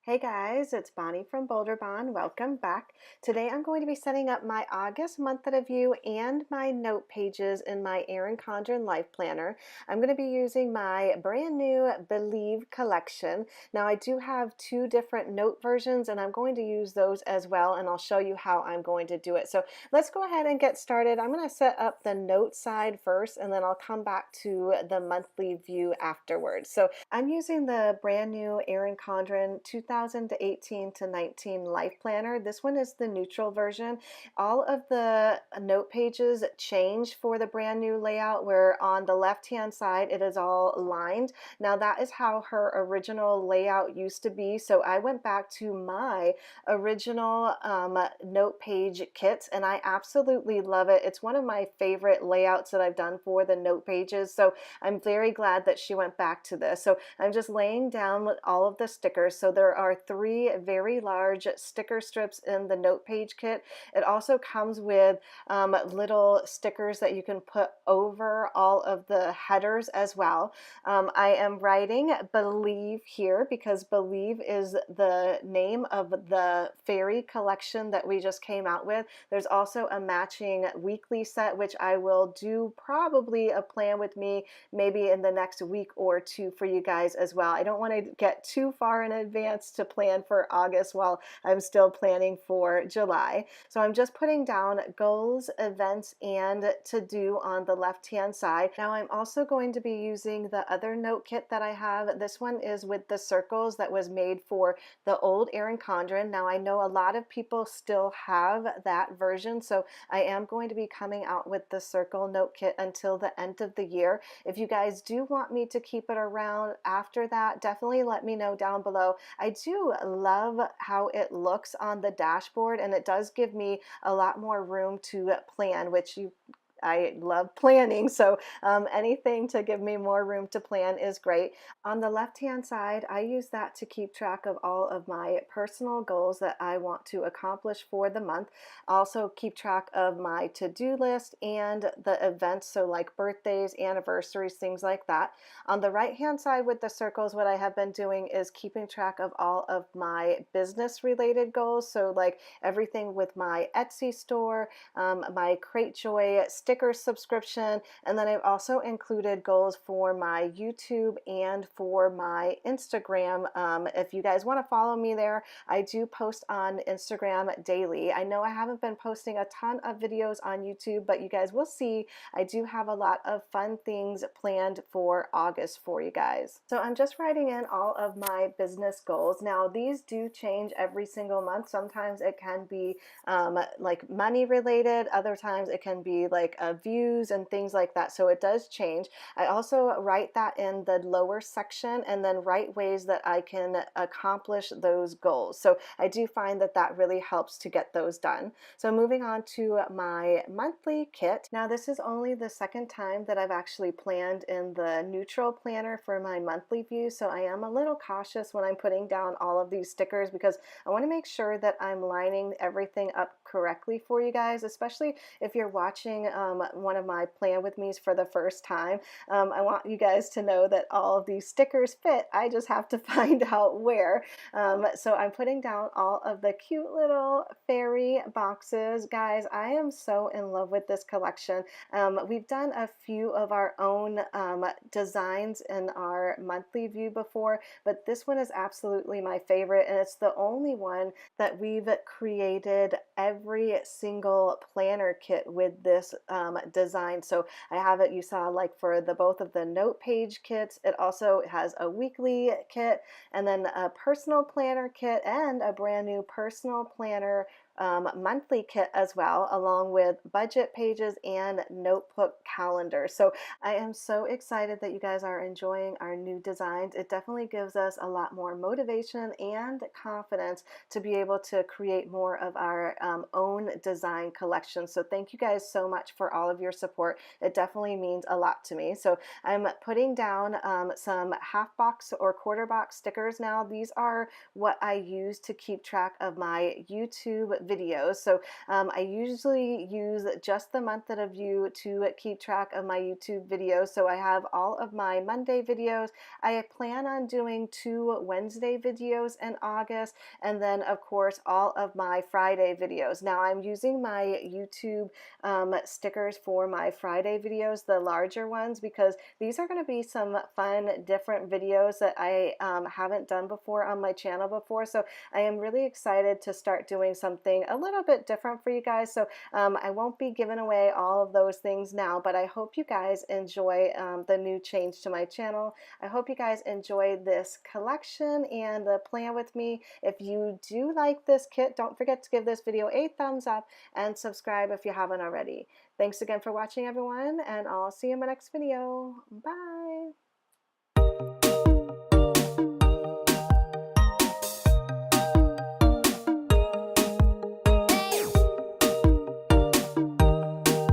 Hey guys, it's Bonnie from Boulder Bond. Welcome back. Today I'm going to be setting up my August month of review and my note pages in my Erin Condren Life Planner. I'm going to be using my brand new Believe collection. Now I do have two different note versions and I'm going to use those as well, and I'll show you how I'm going to do it. So let's go ahead and get started. I'm going to set up the note side first and then I'll come back to the monthly view afterwards. So I'm using the brand new Erin Condren 2018 to 19 Life Planner. This one is the neutral version. All of the note pages change for the brand new layout, where on the left hand side it is all lined. Now that is how her original layout used to be, so I went back to my original note page kit and I absolutely love it. It's one of my favorite layouts that I've done for the note pages, so I'm very glad that she went back to this. So I'm just laying down with all of the stickers. So there are 3 very large sticker strips in the note page kit. It also comes with little stickers that you can put over all of the headers as well. I am writing Believe here because Believe is the name of the fairy collection that we just came out with. There's also a matching weekly set, which I will do probably a plan with me maybe in the next week or two for you guys as well. I don't want to get too far in advance to plan for August while I'm still planning for July. So I'm just putting down goals, events, and to do on the left hand side. Now I'm also going to be using the other note kit that I have. This one is with the circles that was made for the old Erin Condren. Now I know a lot of people still have that version, so I am going to be coming out with the circle note kit until the end of the year. If you guys do want me to keep it around after that, definitely let me know down below. I do love how it looks on the dashboard, and it does give me a lot more room to plan, which I love planning, so anything to give me more room to plan is great. On the left-hand side, I use that to keep track of all of my personal goals that I want to accomplish for the month. Also keep track of my to-do list and the events, so like birthdays, anniversaries, things like that. On the right-hand side with the circles, what I have been doing is keeping track of all of my business-related goals, so like everything with my Etsy store, my Cratejoy sticker subscription, and then I've also included goals for my YouTube and for my Instagram. If you guys want to follow me there, I do post on Instagram daily. I know I haven't been posting a ton of videos on YouTube, but you guys will see I do have a lot of fun things planned for August for you guys. So I'm just writing in all of my business goals. Now these do change every single month. Sometimes it can be like money related, other times it can be like views and things like that, so it does change. I also write that in the lower section and then write ways that I can accomplish those goals. So I do find that that really helps to get those done. So moving on to my monthly kit. Now this is only the second time that I've actually planned in the neutral planner for my monthly view, so I am a little cautious when I'm putting down all of these stickers because I want to make sure that I'm lining everything up correctly for you guys, especially if you're watching one of my plan with me's for the first time. I want you guys to know that all of these stickers fit. I just have to find out where. So I'm putting down all of the cute little fairy boxes. Guys, I am so in love with this collection. We've done a few of our own designs in our monthly view before, but this one is absolutely my favorite, and it's the only one that we've created every single planner kit with this design. So I have it, you saw, like for the both of the note page kits. It also has a weekly kit and then a personal planner kit and a brand new personal planner monthly kit as well, along with budget pages and notebook calendar. So I am so excited that you guys are enjoying our new designs. It definitely gives us a lot more motivation and confidence to be able to create more of our own design collection. So thank you guys so much for all of your support. It definitely means a lot to me. So I'm putting down some half box or quarter box stickers now. These are what I use to keep track of my YouTube videos. So I usually use just the month of view to keep track of my YouTube videos. So I have all of my Monday videos. I plan on doing 2 Wednesday videos in August, and then of course all of my Friday videos. Now I'm using my YouTube stickers for my Friday videos, the larger ones, because these are going to be some fun, different videos that I haven't done before on my channel before. So I am really excited to start doing something a little bit different for you guys. So I won't be giving away all of those things now, but I hope you guys enjoy the new change to my channel. I hope you guys enjoyed this collection and the plan with me. If you do like this kit, don't forget to give this video a thumbs up and subscribe if you haven't already. Thanks again for watching, everyone, and I'll see you in my next video. Bye!